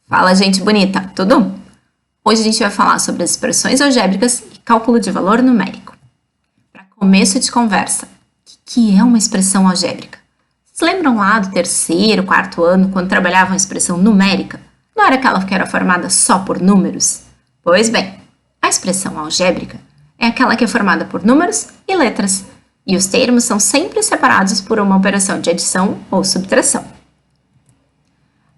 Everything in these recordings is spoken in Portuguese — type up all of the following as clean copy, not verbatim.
Fala, gente bonita, tudo? Hoje a gente vai falar sobre as expressões algébricas e cálculo de valor numérico. Para começo de conversa, o que é uma expressão algébrica? Vocês lembram lá do terceiro, quarto ano, quando trabalhavam a expressão numérica? Não era aquela que era formada só por números? Pois bem, a expressão algébrica é aquela que é formada por números e letras, e os termos são sempre separados por uma operação de adição ou subtração.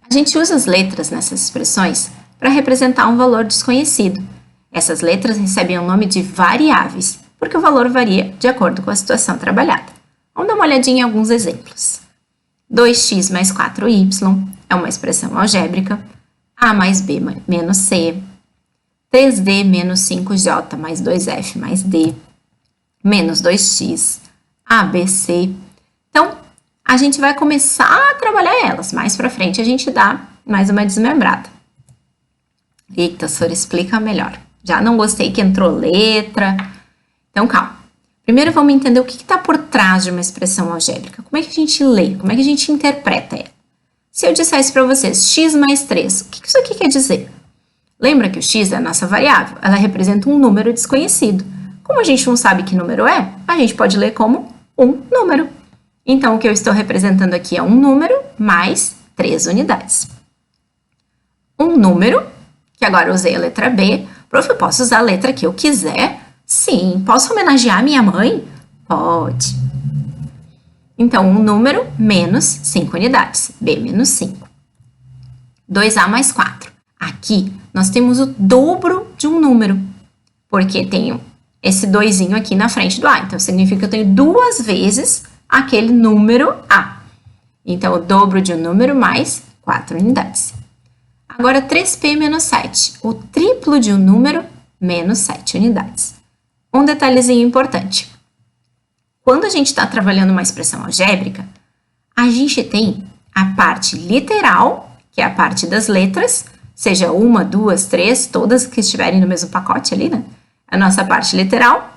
A gente usa as letras nessas expressões para representar um valor desconhecido. Essas letras recebem o nome de variáveis, porque o valor varia de acordo com a situação trabalhada. Vamos dar uma olhadinha em alguns exemplos. 2x mais 4y é uma expressão algébrica. A mais b menos c. 3d menos 5j mais 2f mais d. Menos 2x. ABC. Então, a gente vai começar a trabalhar elas. Mais para frente a gente dá mais uma desmembrada. Eita, Sora, explica melhor. Já não gostei que entrou letra. Então, calma. Primeiro vamos entender o que está por trás de uma expressão algébrica. Como é que a gente lê? Como é que a gente interpreta ela? Se eu dissesse para vocês x mais 3, o que isso aqui quer dizer? Lembra que o x é a nossa variável? Ela representa um número desconhecido. Como a gente não sabe que número é, a gente pode ler como um número. Então, o que eu estou representando aqui é um número mais 3 unidades. Um número, que agora eu usei a letra B. Prof, eu posso usar a letra que eu quiser? Sim. Posso homenagear minha mãe? Pode. Então, um número menos 5 unidades. B menos 5. 2A mais 4. Aqui, nós temos o dobro de um número, porque tenho esse 2zinho aqui na frente do A. Então, significa que eu tenho duas vezes aquele número A. Então, o dobro de um número mais 4 unidades. Agora, 3P menos 7. O triplo de um número menos 7 unidades. Um detalhezinho importante. Quando a gente está trabalhando uma expressão algébrica, a gente tem a parte literal, que é a parte das letras, seja uma, duas, três, todas que estiverem no mesmo pacote ali, né? A nossa parte literal.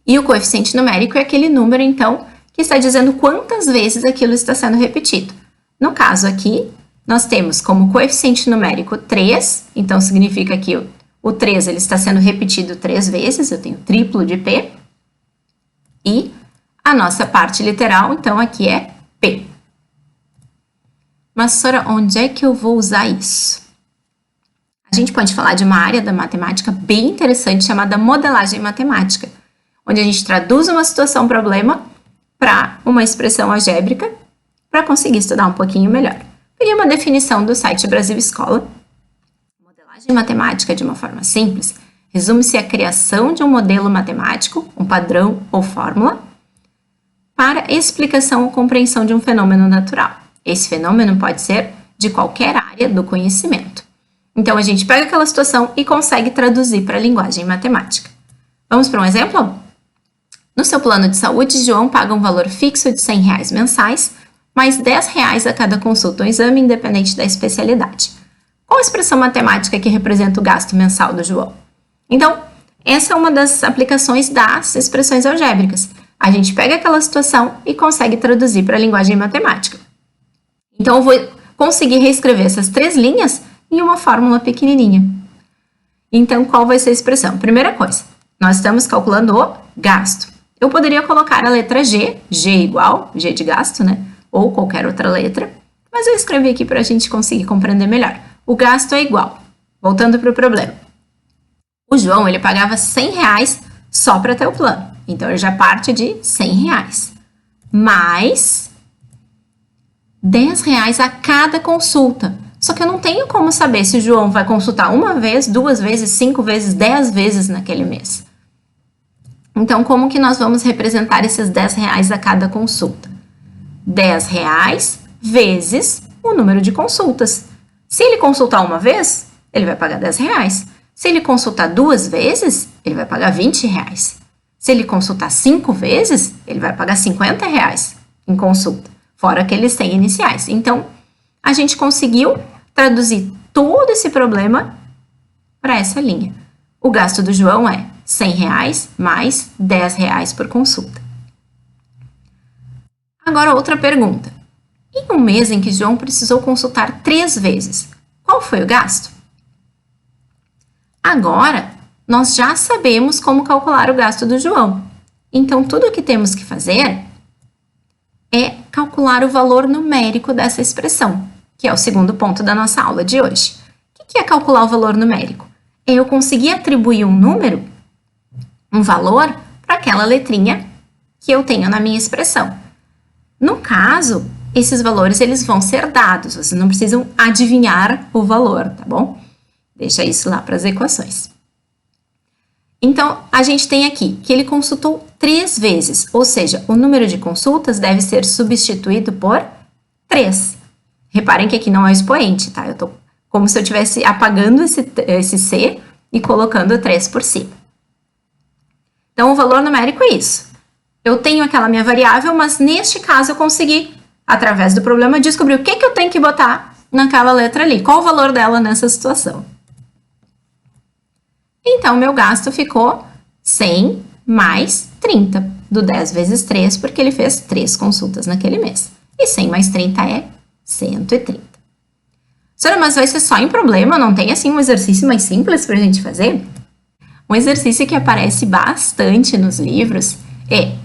E o coeficiente numérico é aquele número, então, que está dizendo quantas vezes aquilo está sendo repetido. No caso aqui, nós temos como coeficiente numérico 3, então significa que o 3 ele está sendo repetido 3 vezes, eu tenho triplo de P. E a nossa parte literal, então, aqui é P. Mas, Sora, onde é que eu vou usar isso? A gente pode falar de uma área da matemática bem interessante chamada modelagem matemática, onde a gente traduz uma situação problema para uma expressão algébrica para conseguir estudar um pouquinho melhor. Peguei uma definição do site Brasil Escola. Modelagem matemática, de uma forma simples, resume-se à criação de um modelo matemático, um padrão ou fórmula, para explicação ou compreensão de um fenômeno natural. Esse fenômeno pode ser de qualquer área do conhecimento. Então, a gente pega aquela situação e consegue traduzir para a linguagem matemática. Vamos para um exemplo? No seu plano de saúde, João paga um valor fixo de R$100 mensais, mais R$10 a cada consulta ou exame, independente da especialidade. Qual a expressão matemática que representa o gasto mensal do João? Então, essa é uma das aplicações das expressões algébricas. A gente pega aquela situação e consegue traduzir para a linguagem matemática. Então, eu vou conseguir reescrever essas 3 linhas em uma fórmula pequenininha. Então, qual vai ser a expressão? Primeira coisa, nós estamos calculando o gasto. Eu poderia colocar a letra G, G igual, G de gasto, né? Ou qualquer outra letra, mas eu escrevi aqui para a gente conseguir compreender melhor. O gasto é igual. Voltando para o problema. O João, ele pagava R$100 só para ter o plano. Então, ele já parte de R$100. Mais R$10 a cada consulta. Só que eu não tenho como saber se o João vai consultar uma vez, 2 vezes, 5 vezes, 10 vezes naquele mês. Então, como que nós vamos representar esses R$10 a cada consulta? R$10 vezes o número de consultas. Se ele consultar uma vez, ele vai pagar R$10. Se ele consultar 2 vezes, ele vai pagar R$20. Se ele consultar 5 vezes, ele vai pagar R$50 em consulta, fora aqueles 100 iniciais. Então, a gente conseguiu traduzir todo esse problema para essa linha. O gasto do João é R$100 mais R$10 por consulta. Agora, outra pergunta. Em um mês em que João precisou consultar 3 vezes, Qual foi o gasto? Agora, nós já sabemos como calcular o gasto do João. Então, tudo o que temos que fazer é calcular o valor numérico dessa expressão, que é o segundo ponto da nossa aula de hoje. O que é calcular o valor numérico? É eu conseguir atribuir um número, um valor, para aquela letrinha que eu tenho na minha expressão. No caso, esses valores eles vão ser dados, vocês não precisam adivinhar o valor, tá bom? Deixa isso lá para as equações. Então, a gente tem aqui que ele consultou 3 vezes, ou seja, o número de consultas deve ser substituído por 3. Reparem que aqui não é expoente, tá? Eu tô como se eu estivesse apagando esse C e colocando 3 por cima. Então, o valor numérico é isso. Eu tenho aquela minha variável, mas neste caso eu consegui, através do problema, descobrir o que eu tenho que botar naquela letra ali. Qual o valor dela nessa situação? Então, meu gasto ficou 100 mais 30, do 10 vezes 3, porque ele fez 3 consultas naquele mês. E 100 mais 30 é 130. Senhora, mas vai ser só em problema? Não tem, assim, um exercício mais simples para a gente fazer? Um exercício que aparece bastante nos livros é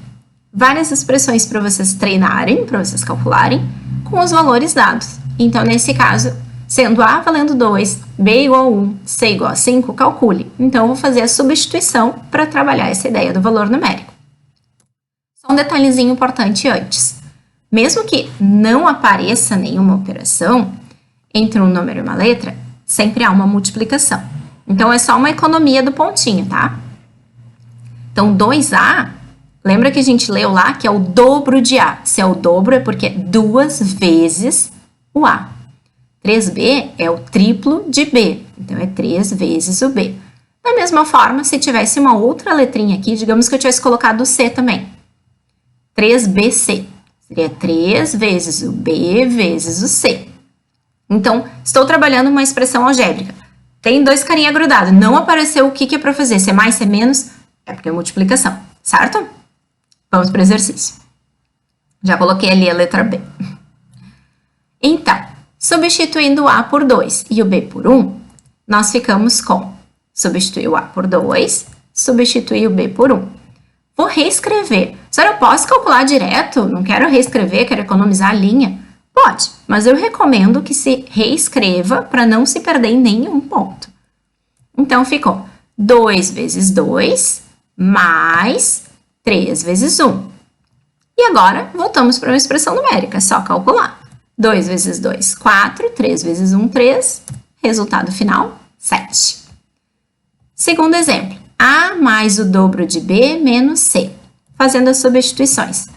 várias expressões para vocês treinarem, para vocês calcularem, com os valores dados. Então, nesse caso, sendo A valendo 2, B igual a 1, C igual a 5, calcule. Então, eu vou fazer a substituição para trabalhar essa ideia do valor numérico. Só um detalhezinho importante antes. Mesmo que não apareça nenhuma operação entre um número e uma letra, sempre há uma multiplicação. Então, é só uma economia do pontinho, tá? Então, 2A, lembra que a gente leu lá que é o dobro de A. Se é o dobro, é porque é 2 vezes o A. 3B é o triplo de B, então é 3 vezes o B. Da mesma forma, se tivesse uma outra letrinha aqui, digamos que eu tivesse colocado o C também. 3BC, seria 3 vezes o B vezes o C. Então, estou trabalhando uma expressão algébrica. Tem 2 carinha grudados, não apareceu o que é para fazer, se é mais, se é menos, é porque é multiplicação, certo? Vamos para o exercício. Já coloquei ali a letra B. Então, substituindo o A por 2 e o B por 1, nós ficamos com substituir o A por 2, substituir o B por 1. Vou reescrever. Senhora, eu posso calcular direto? Não quero reescrever, quero economizar a linha? Pode, mas eu recomendo que se reescreva para não se perder em nenhum ponto. Então, ficou 2 vezes 2 mais 3 vezes 1. E agora, voltamos para uma expressão numérica, é só calcular. 2 vezes 2, 4, 3 vezes 1, 3, resultado final, 7. Segundo exemplo, A mais o dobro de B menos C, fazendo as substituições.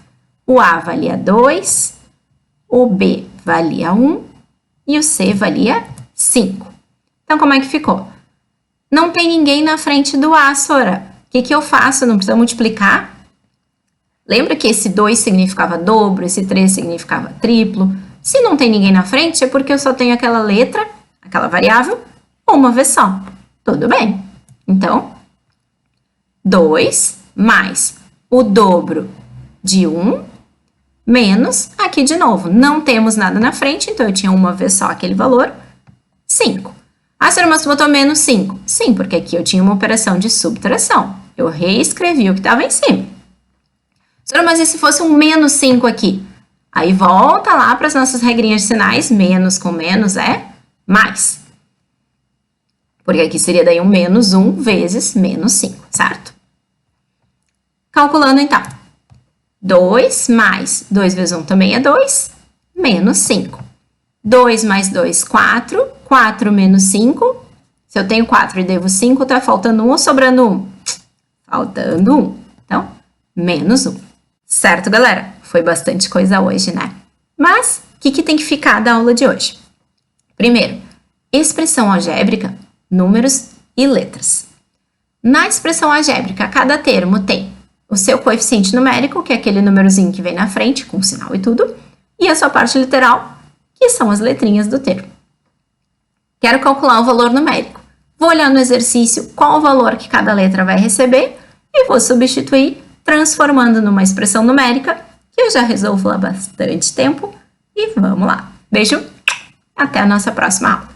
O A valia 2, o B valia 1 e o C valia 5. Então, como é que ficou? Não tem ninguém na frente do A, Sora. O que eu faço? Não precisa multiplicar? Lembra que esse 2 significava dobro, esse 3 significava triplo? Se não tem ninguém na frente, é porque eu só tenho aquela letra, aquela variável, uma vez só. Tudo bem. Então, 2 mais o dobro de 1 menos, aqui de novo, não temos nada na frente, então eu tinha uma vez só aquele valor, 5. Ah, senhora, mas tu botou menos 5. Sim, porque aqui eu tinha uma operação de subtração. Eu reescrevi o que estava em cima. Senhora, mas e se fosse um menos 5 aqui? Aí volta lá para as nossas regrinhas de sinais, menos com menos é mais. Porque aqui seria daí um menos 1 vezes menos 5, certo? Calculando então. 2 mais 2 vezes 1 também é 2, menos 5. 2 mais 2, 4. 4 menos 5. Se eu tenho 4 e devo 5, tá faltando 1 ou sobrando 1? Faltando 1. Então, menos 1. Certo, galera? Foi bastante coisa hoje, né? Mas, o que tem que ficar da aula de hoje? Primeiro, expressão algébrica, números e letras. Na expressão algébrica, cada termo tem o seu coeficiente numérico, que é aquele númerozinho que vem na frente, com sinal e tudo, e a sua parte literal, que são as letrinhas do termo. Quero calcular o valor numérico. Vou olhar no exercício qual o valor que cada letra vai receber e vou substituir, transformando numa expressão numérica, que eu já resolvo há bastante tempo. E vamos lá. Beijo, até a nossa próxima aula.